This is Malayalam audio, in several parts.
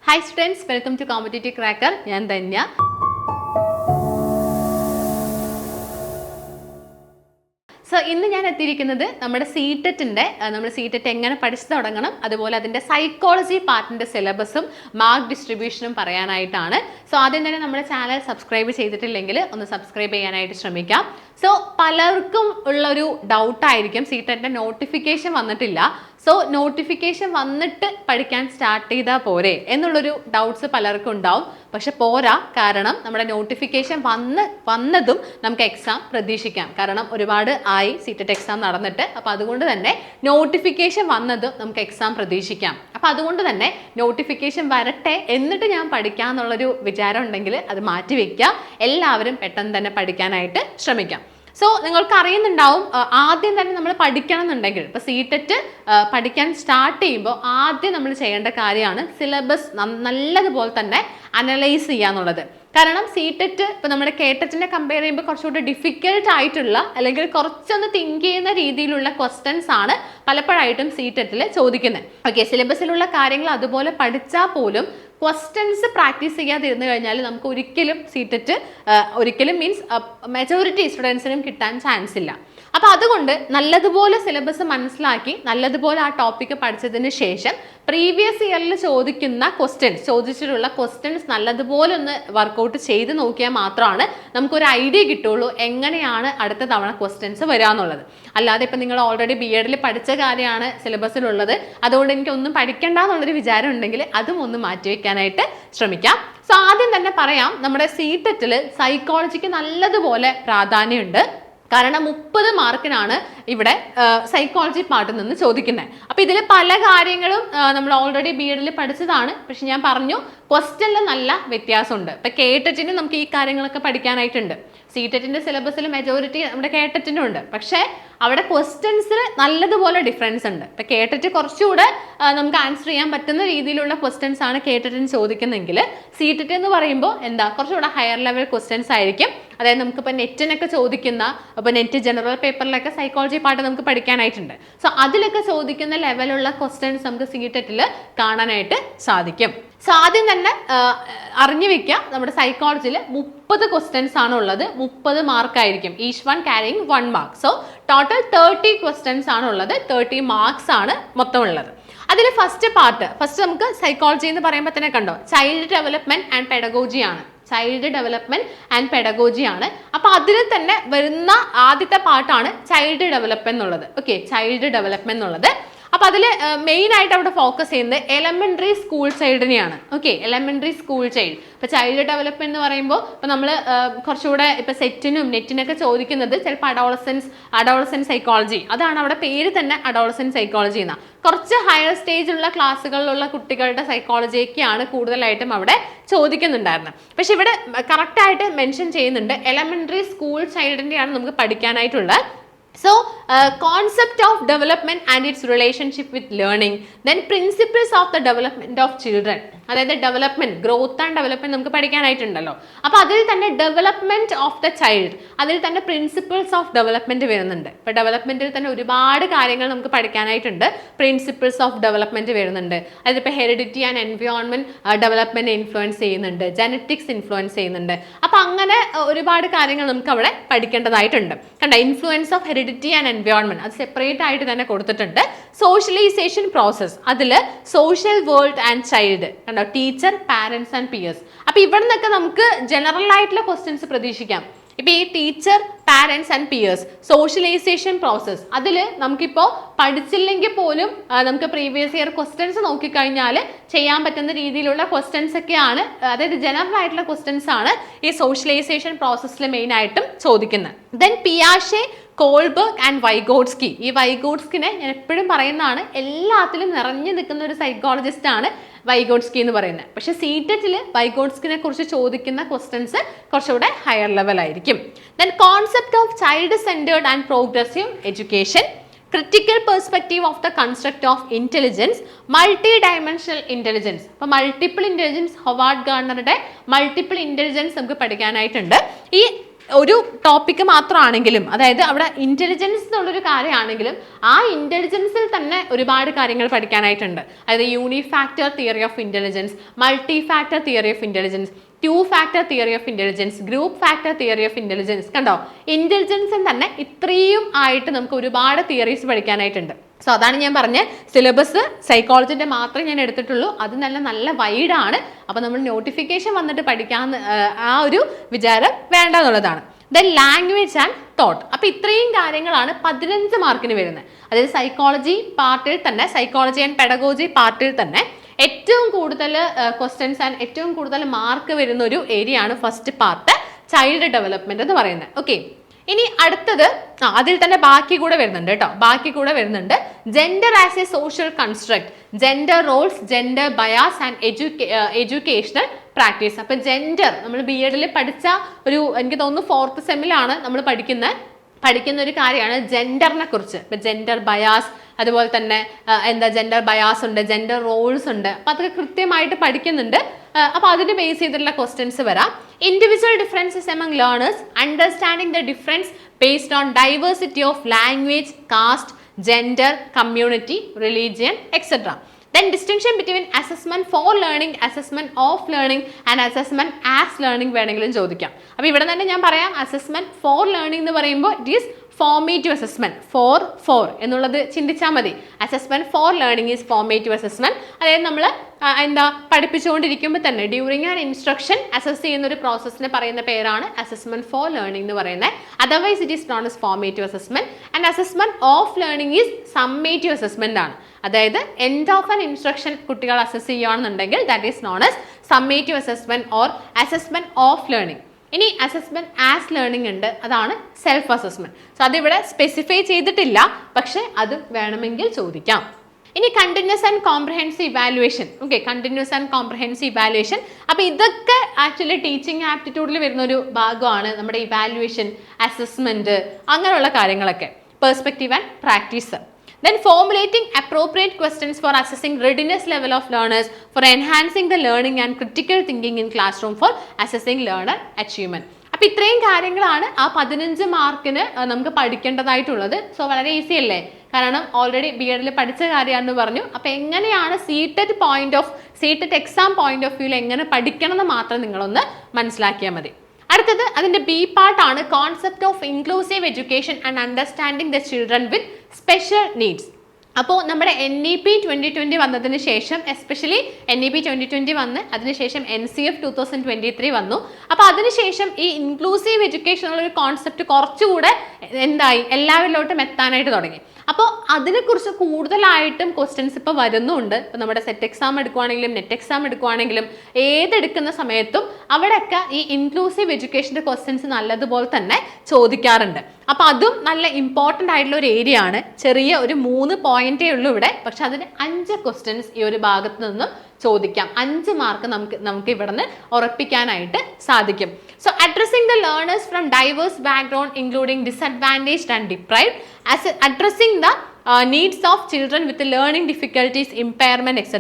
Hi students, welcome to Competitive Cracker. ഞാൻ ധന്യ. സോ ഇന്ന് ഞാൻ എത്തിയിരിക്കുന്നത് നമ്മുടെ സി-ടെറ്റിൻ്റെ നമ്മൾ സി-ടെറ്റ് എങ്ങനെ പഠിച്ചു തുടങ്ങണം, അതുപോലെ അതിൻ്റെ സൈക്കോളജി പാർട്ടിൻ്റെ സിലബസും മാർക്ക് ഡിസ്ട്രിബ്യൂഷനും പറയാനായിട്ടാണ്. സോ ആദ്യം തന്നെ നമ്മുടെ ചാനൽ സബ്സ്ക്രൈബ് ചെയ്തിട്ടില്ലെങ്കിൽ ഒന്ന് സബ്സ്ക്രൈബ് ചെയ്യാനായിട്ട് ശ്രമിക്കാം. സോ പലർക്കും ഉള്ളൊരു ഡൗട്ടായിരിക്കും, സി-ടെറ്റിൻ്റെ നോട്ടിഫിക്കേഷൻ വന്നിട്ടില്ല, സോ നോട്ടിഫിക്കേഷൻ വന്നിട്ട് പഠിക്കാൻ സ്റ്റാർട്ട് ചെയ്താൽ പോരെ എന്നുള്ളൊരു ഡൗട്ട്സ് പലർക്കും ഉണ്ടാവും. പക്ഷെ പോരാ, കാരണം നമ്മുടെ നോട്ടിഫിക്കേഷൻ വന്നതും നമുക്ക് എക്സാം പ്രതീക്ഷിക്കാം. കാരണം ഒരുപാട് ആയി സി-ടെറ്റ് എക്സാം നടന്നിട്ട്, അപ്പോൾ അതുകൊണ്ട് തന്നെ നോട്ടിഫിക്കേഷൻ വന്നതും നമുക്ക് എക്സാം പ്രതീക്ഷിക്കാം. അപ്പോൾ അതുകൊണ്ട് തന്നെ നോട്ടിഫിക്കേഷൻ വരട്ടെ എന്നിട്ട് ഞാൻ പഠിക്കാം എന്നുള്ളൊരു വിചാരം ഉണ്ടെങ്കിൽ അത് മാറ്റി വയ്ക്കുക. എല്ലാവരും പെട്ടെന്ന് തന്നെ പഠിക്കാനായിട്ട് ശ്രമിക്കാം. സോ നിങ്ങൾക്ക് അറിയുന്നുണ്ടാവും, ആദ്യം തന്നെ നമ്മൾ പഠിക്കണം എന്നുണ്ടെങ്കിൽ ഇപ്പോൾ സി-ടെറ്റ് പഠിക്കാൻ സ്റ്റാർട്ട് ചെയ്യുമ്പോൾ ആദ്യം നമ്മൾ ചെയ്യേണ്ട കാര്യമാണ് സിലബസ് നല്ലതുപോലെ തന്നെ അനലൈസ് ചെയ്യുക എന്നുള്ളത്. കാരണം സി-ടെറ്റ് ഇപ്പോൾ നമ്മുടെ കെ-ടെറ്റിനെ കമ്പയർ ചെയ്യുമ്പോൾ കുറച്ചുകൂടി ഡിഫിക്കൽട്ട് ആയിട്ടുള്ള അല്ലെങ്കിൽ കുറച്ചൊന്ന് തിങ്ക് ചെയ്യുന്ന രീതിയിലുള്ള ക്വസ്റ്റ്യൻസ് ആണ് പലപ്പോഴായിട്ടും സി-ടെറ്റിൽ ചോദിക്കുന്നത്. ഓക്കെ, സിലബസിലുള്ള കാര്യങ്ങൾ അതുപോലെ പഠിച്ചാൽ പോലും ക്വസ്റ്റ്യൻസ് പ്രാക്ടീസ് ചെയ്യാതിരുന്നു കഴിഞ്ഞാൽ നമുക്ക് ഒരിക്കലും സി-ടെറ്റ് ഒരിക്കലും മീൻസ് മെജോറിറ്റി സ്റ്റുഡൻസിനും കിട്ടാൻ ചാൻസ് ഇല്ല. അപ്പോൾ അതുകൊണ്ട് നല്ലതുപോലെ സിലബസ് മനസ്സിലാക്കി നല്ലതുപോലെ ആ ടോപ്പിക്ക് പഠിച്ചതിന് ശേഷം പ്രീവിയസ് ഇയറിൽ ചോദിച്ചിട്ടുള്ള ക്വസ്റ്റ്യൻസ് നല്ലതുപോലെ ഒന്ന് വർക്കൗട്ട് ചെയ്ത് നോക്കിയാൽ മാത്രമാണ് നമുക്കൊരു ഐഡിയ കിട്ടുള്ളൂ എങ്ങനെയാണ് അടുത്ത തവണ ക്വസ്റ്റ്യൻസ് വരാന്നുള്ളത്. അല്ലാതെ ഇപ്പം നിങ്ങൾ ഓൾറെഡി BEd പഠിച്ച കാര്യമാണ് സിലബസിലുള്ളത്, അതുകൊണ്ട് എനിക്കൊന്നും പഠിക്കണ്ട എന്നുള്ളൊരു വിചാരം ഉണ്ടെങ്കിൽ അതും ഒന്ന് മാറ്റിവെക്കാനായിട്ട് ശ്രമിക്കാം. സോ ആദ്യം തന്നെ പറയാം, നമ്മുടെ സി-ടെറ്റിൽ സൈക്കോളജിക്ക് നല്ലതുപോലെ പ്രാധാന്യമുണ്ട്. കാരണം 30 മാർക്കിനാണ് ഇവിടെ സൈക്കോളജി പാർട്ടിൽ നിന്ന് ചോദിക്കുന്നത്. അപ്പോൾ ഇതിൽ പല കാര്യങ്ങളും നമ്മൾ ഓൾറെഡി BEd പഠിച്ചതാണ്. പക്ഷെ ഞാൻ പറഞ്ഞു ക്വസ്റ്റ്യനിൽ നല്ല വ്യത്യാസമുണ്ട്. ഇപ്പം കെ-ടെറ്റിന് നമുക്ക് ഈ കാര്യങ്ങളൊക്കെ പഠിക്കാനായിട്ടുണ്ട്. സി-ടെറ്റിൻ്റെ സിലബസിൽ മെജോറിറ്റി നമ്മുടെ കെ-ടെറ്റിനും ഉണ്ട്. പക്ഷേ അവിടെ ക്വസ്റ്റ്യൻസിൽ നല്ലതുപോലെ ഡിഫറൻസ് ഉണ്ട്. ഇപ്പം കെ-ടെറ്റ് കുറച്ചുകൂടെ നമുക്ക് ആൻസർ ചെയ്യാൻ പറ്റുന്ന രീതിയിലുള്ള ക്വസ്റ്റ്യൻസ് ആണ് കെ-ടെറ്റിന് ചോദിക്കുന്നതെങ്കിൽ സി-ടെറ്റ് എന്ന് പറയുമ്പോൾ കുറച്ചുകൂടെ ഹയർ ലെവൽ ക്വസ്റ്റ്യൻസ് ആയിരിക്കും. അതായത് നമുക്കിപ്പോൾ നെറ്റിനൊക്കെ ചോദിക്കുന്ന, ഇപ്പോൾ നെറ്റ് ജനറൽ പേപ്പറിലൊക്കെ സൈക്കോളജി പാർട്ട് നമുക്ക് പഠിക്കാനായിട്ടുണ്ട്. സോ അതിലൊക്കെ ചോദിക്കുന്ന ലെവലുള്ള ക്വസ്റ്റ്യൻസ് നമുക്ക് സി-ടെറ്റിൽ കാണാനായിട്ട് സാധിക്കും. സോ ആദ്യം തന്നെ അറിഞ്ഞു വെക്കുക, നമ്മുടെ സൈക്കോളജിയിൽ 30 ക്വസ്റ്റ്യൻസ് ആണ് ഉള്ളത്. 30 മാർക്കായിരിക്കും, each one carrying 1 mark. So total 30 questions ആണ് ഉള്ളത്. 30 മാർക്സ് ആണ് മൊത്തം ഉള്ളത്. അതിൽ ഫസ്റ്റ് നമുക്ക് സൈക്കോളജി എന്ന് പറയുമ്പോൾ തന്നെ കണ്ടോ, ചൈൽഡ് ഡെവലപ്മെന്റ് ആൻഡ് പെഡഗോജി ആണ്. അപ്പൊ അതിൽ തന്നെ വരുന്ന ആദ്യത്തെ പാർട്ടാണ് ചൈൽഡ് ഡെവലപ്മെന്റ് എന്നുള്ളത്. ഓക്കെ, ചൈൽഡ് ഡെവലപ്മെന്റ് എന്നുള്ളത്. അപ്പൊ അതിൽ മെയിൻ ആയിട്ട് അവിടെ ഫോക്കസ് ചെയ്യുന്നത് എലമെന്ററി സ്കൂൾ ചൈൽഡിനെയാണ്. Okay, elementary school child. ഇപ്പൊ ചൈൽഡ് ഡെവലപ്മെന്റ് എന്ന് പറയുമ്പോൾ ഇപ്പൊ നമ്മൾ കുറച്ചുകൂടെ ഇപ്പൊ സെറ്റിനും നെറ്റിനൊക്കെ ചോദിക്കുന്നത് ചിലപ്പോൾ അഡോളസെന്റ് സൈക്കോളജി, അതാണ് അവിടെ പേര് തന്നെ അഡോളസെന്റ് സൈക്കോളജി എന്നാ. കുറച്ച് ഹയർ സ്റ്റേജിലുള്ള ക്ലാസ്സുകളിലുള്ള കുട്ടികളുടെ സൈക്കോളജിയൊക്കെയാണ് കൂടുതലായിട്ടും അവിടെ ചോദിക്കുന്നുണ്ടായിരുന്നത്. പക്ഷെ ഇവിടെ കറക്റ്റ് ആയിട്ട് മെൻഷൻ ചെയ്യുന്നുണ്ട് എലമെന്ററി സ്കൂൾ ചൈൽഡിന്റെയാണ് നമുക്ക് പഠിക്കാനായിട്ടുള്ളത്. So, concept of development and its relationship with learning, then principles of the development of children. അതായത് ഡെവലപ്മെന്റ്, ഗ്രോത്ത് ആൻഡ് ഡെവലപ്മെന്റ് നമുക്ക് പഠിക്കാനായിട്ടുണ്ടല്ലോ. അപ്പോൾ അതിൽ തന്നെ ഡെവലപ്മെന്റ് ഓഫ് ദ ചൈൽഡ്, അതിൽ തന്നെ പ്രിൻസിപ്പിൾസ് ഓഫ് ഡെവലപ്മെന്റ് വരുന്നുണ്ട്. ഇപ്പോൾ ഡെവലപ്മെന്റിൽ തന്നെ ഒരുപാട് കാര്യങ്ങൾ നമുക്ക് പഠിക്കാനായിട്ടുണ്ട്. പ്രിൻസിപ്പിൾസ് ഓഫ് ഡെവലപ്മെന്റ് വരുന്നുണ്ട്. അതായത് ഇപ്പോൾ heredity and environment development influence ചെയ്യുന്നുണ്ട്, ജനറ്റിക്സ് ഇൻഫ്ലുവൻസ് ചെയ്യുന്നുണ്ട്. അപ്പോൾ അങ്ങനെ ഒരുപാട് കാര്യങ്ങൾ നമുക്ക് അവിടെ പഠിക്കേണ്ടതായിട്ടുണ്ട്. കണ്ട, influence of heredity and environment അത് സെപ്പറേറ്റ് ആയിട്ട് തന്നെ കൊടുത്തിട്ടുണ്ട്. സോഷ്യലൈസേഷൻ പ്രോസസ്, അതിൽ social world and child, teacher, parents and peers. അപ്പൊ ഇവിടെ നിന്നൊക്കെ നമുക്ക് ജനറൽ ആയിട്ടുള്ള ക്വസ്റ്റ്യൻസ് പ്രതീക്ഷിക്കാം. ഇപ്പൊ ഈ teacher, parents and peers, socialization process, അതിൽ നമുക്കിപ്പോൾ പഠിച്ചില്ലെങ്കിൽ പോലും നമുക്ക് പ്രീവിയസ് ഇയർ ക്വസ്റ്റ്യൻസ് നോക്കിക്കഴിഞ്ഞാൽ ചെയ്യാൻ പറ്റുന്ന രീതിയിലുള്ള ക്വസ്റ്റ്യൻസ് ഒക്കെയാണ്, അതായത് ജനറൽ ആയിട്ടുള്ള ക്വസ്റ്റ്യൻസ് ആണ് ഈ സോഷ്യലൈസേഷൻ പ്രോസസ്സിൽ മെയിൻ ആയിട്ടും ചോദിക്കുന്നത്. ദെൻ പിയാഷെ, കോൾബർഗ് ആൻഡ് വൈഗോട്സ്കി. ഈ വൈഗോട്സ്കിനെ ഞാൻ എപ്പോഴും പറയുന്നതാണ്, എല്ലാത്തിലും നിറഞ്ഞു നിൽക്കുന്ന ഒരു സൈക്കോളജിസ്റ്റ് ആണ് വൈഗോട്സ്കി എന്ന് പറയുന്നത്. പക്ഷെ സി-ടെറ്റിൽ വൈഗോട്സ്കിനെ കുറിച്ച് ചോദിക്കുന്ന ക്വസ്റ്റ്യൻസ് കുറച്ചുകൂടെ ഹയർ ലെവൽ ആയിരിക്കും. Then concept of child centred and progressive education, critical perspective of the construct of intelligence, multi dimensional intelligence. അപ്പോൾ മൾട്ടിപ്പിൾ ഇന്റലിജൻസ്, ഹൊവാർഡ് ഗാർണറുടെ മൾട്ടിപ്പിൾ ഇന്റലിജൻസ് നമുക്ക് പഠിക്കാനായിട്ടുണ്ട്. ഈ ഒരു ടോപ്പിക്ക് മാത്രമാണെങ്കിലും, അതായത് അവിടെ ഇന്റലിജൻസ് എന്നുള്ളൊരു കാര്യമാണെങ്കിലും ആ ഇന്റലിജൻസിൽ തന്നെ ഒരുപാട് കാര്യങ്ങൾ പഠിക്കാനായിട്ടുണ്ട്. അതായത് unifactor theory of intelligence, multi factor theory of intelligence, two factor theory of intelligence, group factor theory of intelligence. കണ്ടോ, ഇന്റലിജൻസിൽ തന്നെ ഇത്രയും ആയിട്ട് നമുക്ക് ഒരുപാട് തിയറീസ് പഠിക്കാനായിട്ടുണ്ട്. സോ അതാണ് ഞാൻ പറഞ്ഞ സിലബസ് സൈക്കോളജിന്റെ മാത്രമേ ഞാൻ എടുത്തിട്ടുള്ളൂ. അത് നല്ല വൈഡാണ്. അപ്പൊ നമ്മൾ നോട്ടിഫിക്കേഷൻ വന്നിട്ട് പഠിക്കാന്ന് ആ ഒരു വിചാരം വേണ്ട എന്നുള്ളതാണ്. Then language and thought. അപ്പൊ ഇത്രയും കാര്യങ്ങളാണ് 15 മാർക്കിന് വരുന്നത്. അതായത് സൈക്കോളജി പാർട്ടിൽ തന്നെ, സൈക്കോളജി ആൻഡ് പെഡഗോജി പാർട്ടിൽ തന്നെ ഏറ്റവും കൂടുതൽ ക്വസ്റ്റ്യൻസ് ആൻഡ് ഏറ്റവും കൂടുതൽ മാർക്ക് വരുന്ന ഒരു ഏരിയ ആണ് ഫസ്റ്റ് പാർട്ട്, ചൈൽഡ് ഡെവലപ്മെന്റ് എന്ന് പറയുന്നത്. ഓക്കെ, ഇനി അടുത്തത് അതിൽ തന്നെ ബാക്കി കൂടെ വരുന്നുണ്ട് കേട്ടോ. ബാക്കി കൂടെ വരുന്നുണ്ട് gender as A social construct, gender roles, gender bias and educational practice. അപ്പൊ ജെൻഡർ നമ്മൾ BEd പഠിച്ച ഒരു, എനിക്ക് തോന്നുന്നു 4th സെമ്മിലാണ് നമ്മൾ പഠിക്കുന്ന ഒരു കാര്യമാണ് ജെൻഡറിനെ കുറിച്ച്. ഇപ്പൊ ജെൻഡർ ബയാസ്, അതുപോലെ തന്നെ ജെൻഡർ ബയാസ് ഉണ്ട്, ജെൻഡർ റോൾസ് ഉണ്ട്. അപ്പൊ അതൊക്കെ കൃത്യമായിട്ട് പഠിക്കുന്നുണ്ട്. അപ്പൊ അതിന് ബേസ് ചെയ്തിട്ടുള്ള ക്വസ്റ്റ്യൻസ് വരാം. Individual differences among learners, understanding the difference based on diversity of language, caste, gender, community, religion, etc. Then distinction between assessment for learning, assessment of learning and assessment as learning വേണമെങ്കിലും ചോദിക്കാം. അപ്പോൾ ഇവിടെ തന്നെ ഞാൻ പറയാം, assessment for learning എന്ന് പറയുമ്പോൾ it is formative assessment, for എന്നുള്ളത് ചിന്തിച്ചാൽ മതി. Assessment for learning is formative assessment. അതായത് നമ്മൾ പഠിപ്പിച്ചുകൊണ്ടിരിക്കുമ്പോൾ തന്നെ ഡ്യൂറിങ് ആൻ ഇൻസ്ട്രക്ഷൻ അസസ് ചെയ്യുന്ന ഒരു പ്രോസസ്സിനെ പറയുന്ന പേരാണ് അസസ്മെന്റ് ഫോർ ലേണിംഗ് എന്ന് പറയുന്നത്. Otherwise it is known as formative assessment. And assessment of learning is summative assessment ആണ്. അതായത് എൻഡ് ഓഫ് ആൻ ഇൻസ്ട്രക്ഷൻ കുട്ടികൾ അസസ് ചെയ്യുകയാണെന്നുണ്ടെങ്കിൽ that is known as summative assessment or assessment of learning. ഇനി അസസ്മെന്റ് ആസ് ലേണിംഗ് ഉണ്ട്, അതാണ് സെൽഫ് അസസ്മെന്റ്. സോ അതിവിടെ സ്പെസിഫൈ ചെയ്തിട്ടില്ല, പക്ഷെ അത് വേണമെങ്കിൽ ചോദിക്കാം. ഇനി continuous and comprehensive evaluation. Okay, continuous and comprehensive evaluation. അപ്പൊ ഇതൊക്കെ ആക്ച്വലി ടീച്ചിങ് ആപ്റ്റിറ്റ്യൂഡിൽ വരുന്ന ഒരു ഭാഗമാണ് നമ്മുടെ ഇവാലുവേഷൻ, അസസ്മെന്റ്, അങ്ങനെയുള്ള കാര്യങ്ങളൊക്കെ. Perspective and practice. Then formulating appropriate questions for assessing readiness level of learners, for enhancing the learning and critical thinking in classroom, for assessing learner achievement. അപ്പോൾ ഇത്രയും കാര്യങ്ങളാണ് ആ 15 മാർക്കിന് നമുക്ക് പഠിക്കേണ്ടതായിട്ടുള്ളത്. സോ വളരെ ഈസി അല്ലേ, കാരണം ഓൾറെഡി BEd പഠിച്ച കാര്യമാണെന്ന് പറഞ്ഞു. അപ്പോൾ എങ്ങനെയാണ് CTET എക്സാം പോയിന്റ് ഓഫ് വ്യൂവിൽ എങ്ങനെ പഠിക്കണം എന്ന് മാത്രം നിങ്ങളൊന്ന് മനസ്സിലാക്കിയാൽ മതി. അടുത്തത് അതിന്റെ B പാർട്ടാണ്, concept of inclusive education and understanding the children with special needs. അപ്പോൾ നമ്മുടെ NEP 2020 വന്നതിന് ശേഷം, എസ്പെഷ്യലി NEP 2020 വന്ന് അതിനുശേഷം NCF 2023 വന്നു. അപ്പോൾ അതിനുശേഷം ഈ ഇൻക്ലൂസീവ് എഡ്യൂക്കേഷൻ ഉള്ളൊരു കോൺസെപ്റ്റ് കുറച്ചുകൂടെ എല്ലാവരിലോട്ടും എത്താനായിട്ട് തുടങ്ങി. അപ്പോൾ അതിനെക്കുറിച്ച് കൂടുതലായിട്ടും ക്വസ്റ്റ്യൻസ് ഇപ്പോൾ വരുന്നുണ്ട്. ഇപ്പോൾ നമ്മുടെ സെറ്റ് എക്സാം എടുക്കുവാണെങ്കിലും നെറ്റ് എക്സാം എടുക്കുവാണെങ്കിലും ഏതെടുക്കുന്ന സമയത്തും അവിടെയൊക്കെ ഈ ഇൻക്ലൂസീവ് എഡ്യൂക്കേഷൻ്റെ ക്വസ്റ്റ്യൻസ് നല്ലതുപോലെ തന്നെ ചോദിക്കാറുണ്ട്. അപ്പോൾ അതും നല്ല ഇമ്പോർട്ടൻ്റ് ആയിട്ടുള്ള ഒരു ഏരിയ ആണ്. ചെറിയ ഒരു 3 പോയിന്റേ ഉള്ളൂ ഇവിടെ, പക്ഷെ അതിന് 5 ക്വസ്റ്റ്യൻസ് ഈ ഒരു ഭാഗത്ത് നിന്നും ചോദിക്കാം. 5 മാർക്ക് നമുക്ക് ഇവിടെ നിന്ന് ഉറപ്പിക്കാനായിട്ട് സാധിക്കും. So addressing the learners from diverse background including disadvantaged and deprived, addressing the needs of children with learning difficulties, impairment, etc.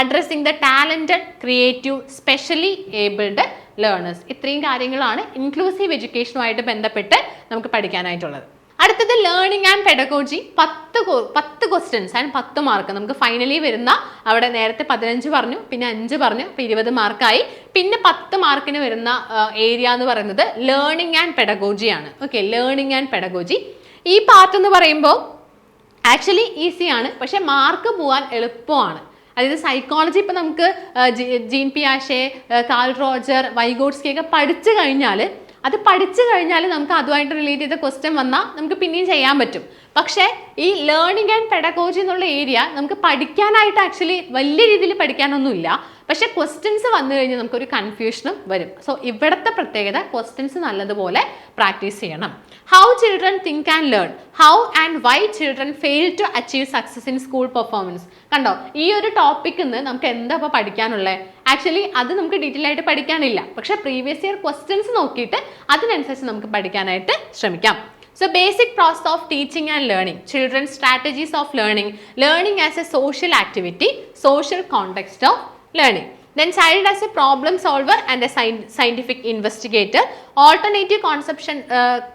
Addressing the talented, creative, specially abled learners. ഇത്രയും കാര്യങ്ങളാണ് ഇൻക്ലൂസീവ് എഡ്യൂക്കേഷനുമായിട്ട് ബന്ധപ്പെട്ട് നമുക്ക് പഠിക്കാനായിട്ടുള്ളത്. അടുത്തത് learning and pedagogy. 10 questions and 10 mark നമുക്ക് ഫൈനലി വരുന്ന. അവിടെ നേരത്തെ 15 പറഞ്ഞു, പിന്നെ 5 പറഞ്ഞു, അപ്പോൾ 20 മാർക്കായി. പിന്നെ 10 മാർക്കിന് വരുന്ന ഏരിയ എന്ന് പറയുന്നത് ലേണിംഗ് ആൻഡ് പെഡഗോജി ആണ്. ഓക്കെ, ലേണിംഗ് ആൻഡ് പെഡഗോജി ഈ പാർട്ട് എന്ന് പറയുമ്പോൾ ആക്ച്വലി ഈസിയാണ്, പക്ഷെ മാർക്ക് പോകാൻ എളുപ്പമാണ്. അതായത് സൈക്കോളജി ഇപ്പം നമുക്ക് ജീൻ പിയാഷെ, കാൾ റോജർ, വൈഗോട്സ്കി ഒക്കെ പഠിച്ചു കഴിഞ്ഞാൽ നമുക്ക് അതുമായിട്ട് റിലേറ്റ് ചെയ്ത ക്വസ്റ്റ്യൻ വന്നാൽ നമുക്ക് പിന്നെയും ചെയ്യാൻ പറ്റും. പക്ഷേ ഈ ലേണിംഗ് ആൻഡ് പെഡഗോജി എന്നുള്ള ഏരിയ നമുക്ക് പഠിക്കാനായിട്ട് ആക്ച്വലി വലിയ രീതിയിൽ പഠിക്കാനൊന്നുമില്ല, പക്ഷെ ക്വസ്റ്റ്യൻസ് വന്നു കഴിഞ്ഞാൽ നമുക്കൊരു കൺഫ്യൂഷനും വരും. സോ ഇവിടുത്തെ പ്രത്യേകത ക്വസ്റ്റ്യൻസ് നല്ലതുപോലെ പ്രാക്ടീസ് ചെയ്യണം. How children think and learn, how and why children fail to achieve success in school performance. കണ്ടോ, ഈ ഒരു ടോപ്പിക്കിൽ നിന്ന് നമുക്ക് എന്താ ഇപ്പോൾ പഠിക്കാനുള്ളത്? ആക്ച്വലി അത് നമുക്ക് ഡീറ്റെയിൽ ആയിട്ട് പഠിക്കാനില്ല, പക്ഷെ പ്രീവിയസ് ഇയർ ക്വസ്റ്റ്യൻസ് നോക്കിയിട്ട് അതിനനുസരിച്ച് നമുക്ക് പഠിക്കാനായിട്ട് ശ്രമിക്കാം. So basic process of teaching and learning, children's strategies of learning, learning as a social activity, social context of learning. Then child as a problem solver and a scientific investigator. Alternative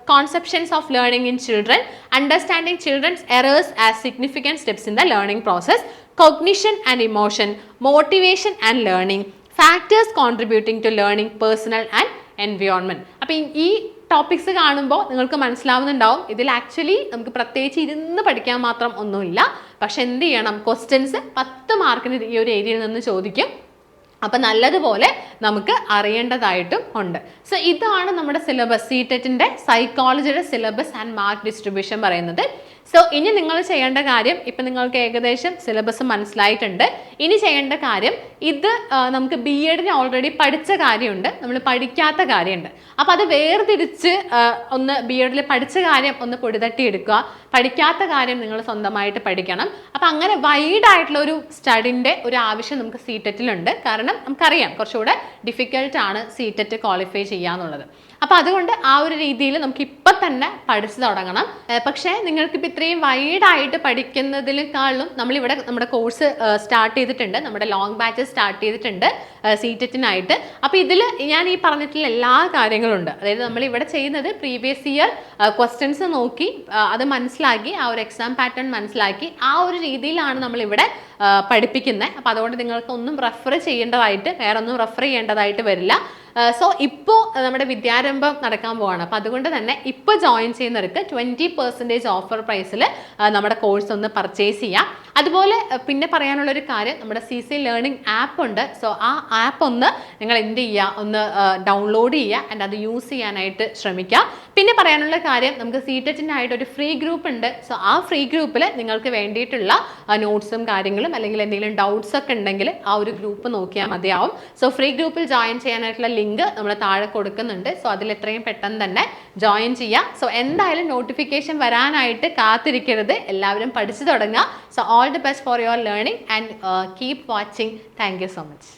conceptions of learning in children. Understanding children's errors as significant steps in the learning process. Cognition and emotion. Motivation and learning. Factors contributing to learning, personal and environment. അപ്പോൾ ഈ ടോപ്പിക്സ് കാണുമ്പോൾ നിങ്ങൾക്ക് മനസ്സിലാവുന്നുണ്ടാവും ഇതിൽ ആക്ച്വലി നമുക്ക് പ്രത്യേകിച്ച് ഇരുന്ന് പഠിക്കാൻ മാത്രം ഒന്നുമില്ല. പക്ഷെ എന്ത് ചെയ്യണം, ക്വസ്റ്റ്യൻസ് 10 മാർക്കിന് ഈ ഒരു ഏരിയയിൽ നിന്ന് ചോദിക്കും. അപ്പം നല്ലതുപോലെ നമുക്ക് അറിയേണ്ടതായിട്ടും ഉണ്ട്. സോ ഇതാണ് നമ്മുടെ സിലബസ്, CTET-ന്റെ സൈക്കോളജിയുടെ സിലബസ് ആൻഡ് മാർക്ക് ഡിസ്ട്രിബ്യൂഷൻ പറയുന്നത്. സോ ഇനി നിങ്ങൾ ചെയ്യേണ്ട കാര്യം, ഇപ്പം നിങ്ങൾക്ക് ഏകദേശം സിലബസ് മനസ്സിലായിട്ടുണ്ട്. ഇനി ചെയ്യേണ്ട കാര്യം, ഇത് നമുക്ക് BEd-ന് ഓൾറെഡി പഠിച്ച കാര്യമുണ്ട്, നമ്മൾ പഠിക്കാത്ത കാര്യമുണ്ട്. അപ്പം അത് വേർതിരിച്ച് ഒന്ന് BEd-ൽ പഠിച്ച കാര്യം ഒന്ന് പൊടിതട്ടി എടുക്കുക, പഠിക്കാത്ത കാര്യം നിങ്ങൾ സ്വന്തമായിട്ട് പഠിക്കണം. അപ്പം അങ്ങനെ വൈഡായിട്ടുള്ള ഒരു സ്റ്റഡിൻ്റെ ഒരു ആവശ്യം നമുക്ക് CTET-ലുണ്ട്. കാരണം നമുക്കറിയാം കുറച്ചുകൂടെ ഡിഫിക്കൽട്ടാണ് CTET ക്വാളിഫൈ ചെയ്യാന്നുള്ളത്. അപ്പം അതുകൊണ്ട് ആ ഒരു രീതിയിൽ നമുക്ക് ഇപ്പം തന്നെ പഠിച്ചു തുടങ്ങണം. പക്ഷേ നിങ്ങൾക്കിപ്പോൾ ഇത്രയും വൈഡായിട്ട് പഠിക്കുന്നതിനേക്കാളും നമ്മളിവിടെ നമ്മുടെ കോഴ്സ് സ്റ്റാർട്ട് ചെയ്തിട്ടുണ്ട്, നമ്മുടെ ലോങ് ബാച്ച് സ്റ്റാർട്ട് ചെയ്തിട്ടുണ്ട് CTET-നായിട്ട്. അപ്പോൾ ഇതിൽ ഞാൻ ഈ പറഞ്ഞിട്ടുള്ള എല്ലാ കാര്യങ്ങളും ഉണ്ട്. അതായത് നമ്മളിവിടെ ചെയ്യുന്നത് പ്രീവിയസ് ഇയർ ക്വസ്റ്റ്യൻസ് നോക്കി അത് മനസ്സിലാക്കി, ആ ഒരു എക്സാം പാറ്റേൺ മനസ്സിലാക്കി, ആ ഒരു രീതിയിലാണ് നമ്മളിവിടെ പഠിപ്പിക്കുന്നത്. അപ്പോൾ അതുകൊണ്ട് നിങ്ങൾക്ക് ഒന്നും റെഫർ ചെയ്യേണ്ടതായിട്ട്, വേറെ ഒന്നും റെഫർ ചെയ്യേണ്ടതായിട്ട് വരില്ല. സോ ഇപ്പോൾ നമ്മുടെ വിദ്യാരംഭം നടക്കാൻ പോവാണ്. അപ്പോൾ അതുകൊണ്ട് തന്നെ ഇപ്പോൾ ജോയിൻ ചെയ്യുന്നവർക്ക് 20% ഓഫർ പ്രൈസിൽ നമ്മുടെ കോഴ്സ് ഒന്ന് പർച്ചേസ് ചെയ്യാം. അതുപോലെ പിന്നെ പറയാനുള്ളൊരു കാര്യം, നമ്മുടെ CC ലേണിംഗ് ആപ്പ് ഉണ്ട്. സോ ആ ആപ്പ് ഒന്ന് നിങ്ങൾ എന്ത് ചെയ്യുക, ഒന്ന് ഡൗൺലോഡ് ചെയ്യുക ആൻഡ് അത് യൂസ് ചെയ്യാനായിട്ട് ശ്രമിക്കുക. പിന്നെ പറയാനുള്ള കാര്യം, നമുക്ക് CTET-നായിട്ട് ഒരു ഫ്രീ ഗ്രൂപ്പ് ഉണ്ട്. സോ ആ ഫ്രീ ഗ്രൂപ്പിൽ നിങ്ങൾക്ക് വേണ്ടിയിട്ടുള്ള നോട്ട്സും കാര്യങ്ങളും അല്ലെങ്കിൽ എന്തെങ്കിലും ഡൗട്ട്സ് ഒക്കെ ഉണ്ടെങ്കിൽ ആ ഒരു ഗ്രൂപ്പ് നോക്കിയാൽ മതിയാവും. സോ ഫ്രീ ഗ്രൂപ്പിൽ ജോയിൻ ചെയ്യാനായിട്ടുള്ള ലിങ്ക് നമ്മൾ താഴെ കൊടുക്കുന്നുണ്ട്. സോ അതിൽ എത്രയും പെട്ടെന്ന് തന്നെ ജോയിൻ ചെയ്യാം. സോ എന്തായാലും നോട്ടിഫിക്കേഷൻ വരാനായിട്ട് കാത്തിരിക്കരുത്, എല്ലാവരും പഠിച്ചു തുടങ്ങുക. So all the best for your learning and keep watching. Thank you so much.